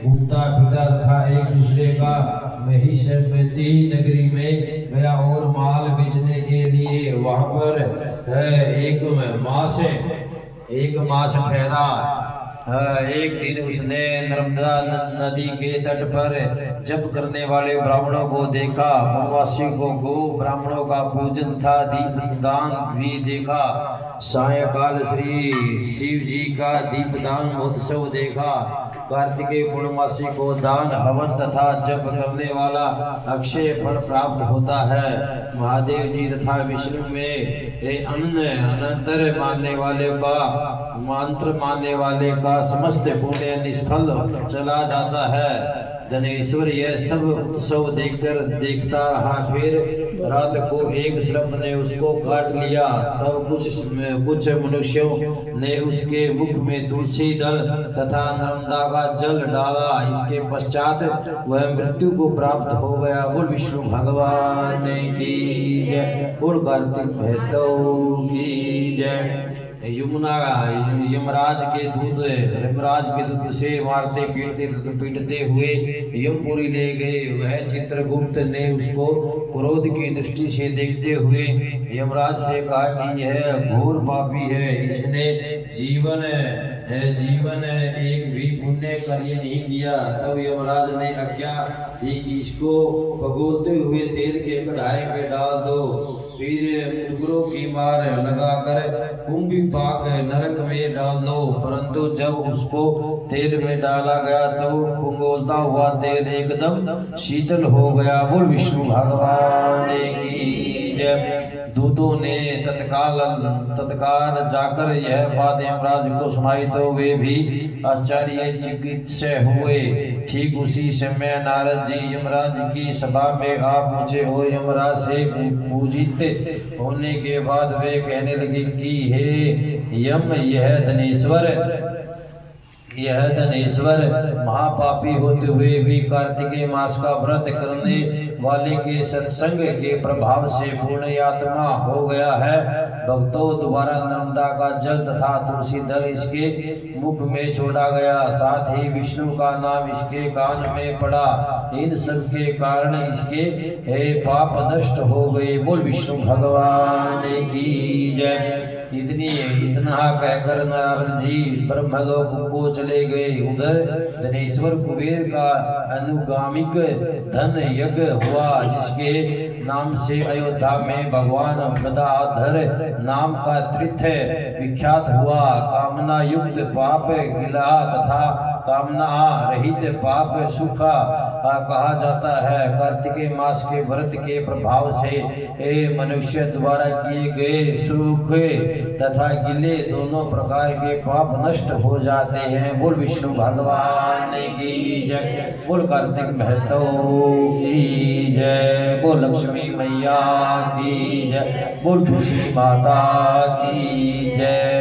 घूमता फिरता था एक दूसरे का महिषमती नगरी में गया और माल बेचने के लिए वहां पर एक मास ठहरा। एक दिन उसने नर्मदा नदी के तट पर जप करने वाले ब्राह्मणों को देखा। वनवासियों को गो ब्राह्मणों का पूजन था दीपदान भी देखा। सायंकाल श्री शिव जी का दीपदान महोत्सव देखा। कार्तिकेय पूर्णमासी को दान हवन तथा जप करने वाला अक्षय फल प्राप्त होता है। महादेव जी तथा विष्णु में अनंतर मानने वाले का मंत्र मानने वाले का समस्त पुण्य निष्फल चला जाता है। धनेश्वर यह सब उत्सव देखता रहा। फिर रात को एक सर्प ने उसको काट लिया। तब कुछ मनुष्यों ने उसके मुख में तुलसी दल तथा नर्मदा का जल डाला। इसके पश्चात वह मृत्यु को प्राप्त हो गया। बोल विष्णु भगवान की जय। बोल कार्तिक भैरव की जय। यमराज के दूत उसे मारते पीटते हुए यमपुरी ले गए। वह चित्रगुप्त ने उसको क्रोध की दृष्टि से देखते हुए यमराज से कहा कि यह घोर पापी है। इसने जीवन एक भी पुण्य कार्य नहीं किया। तब यमराज ने आज्ञा दी कि इसको खगोलते हुए तेल के कढ़ाई में डाल दो। फिर टुकड़ों की मार लगाकर कुंभी पाक नरक में डाल दो। परंतु जब उसको तेल में डाला गया तो खंगोलता हुआ तेल एकदम शीतल हो गया। बोल विष्णु भगवान की जय। दूतों ने तत्काल जाकर यह बात यमराज को सुनाई तो वे भी आश्चर्यचकित हुए। ठीक उसी समय नारद जी यमराज की सभा में आ पहुंचे और यमराज से पूजित होने के बाद वे कहने लगे कि हे यम, यह धनेश्वर महापापी होते हुए भी कार्तिकेय मास का व्रत करने वाले के सत्संग के प्रभाव से पुण्यात्मा हो गया है। भक्तों द्वारा नर्मदा का जल तथा तुलसी दल इसके मुख में छोड़ा गया। साथ ही विष्णु का नाम इसके कान में पड़ा। इन सब के कारण इसके पाप नष्ट हो गए। बोल विष्णु भगवान की जय। इतना कहकर नारद जी ब्रह्मलोक को चले गए। उधर धनेश्वर कुबेर का अनुगामिक धन यज्ञ हुआ, जिसके नाम से अयोध्या में भगवान गदाधर नाम का तीर्थ विख्यात हुआ। कामना युक्त पाप गिला तथा कामना रहित पाप सुखा कहा जाता है। कार्तिकेय मास के व्रत के प्रभाव से मनुष्य द्वारा किए गए सुख तथा गिले दोनों प्रकार के पाप नष्ट हो जाते हैं। बोल विष्णु भगवान की जय। बोल कार्तिक महतो की जय। बोल लक्ष्मी मैया की जय। बोल तुलसी माता की जय।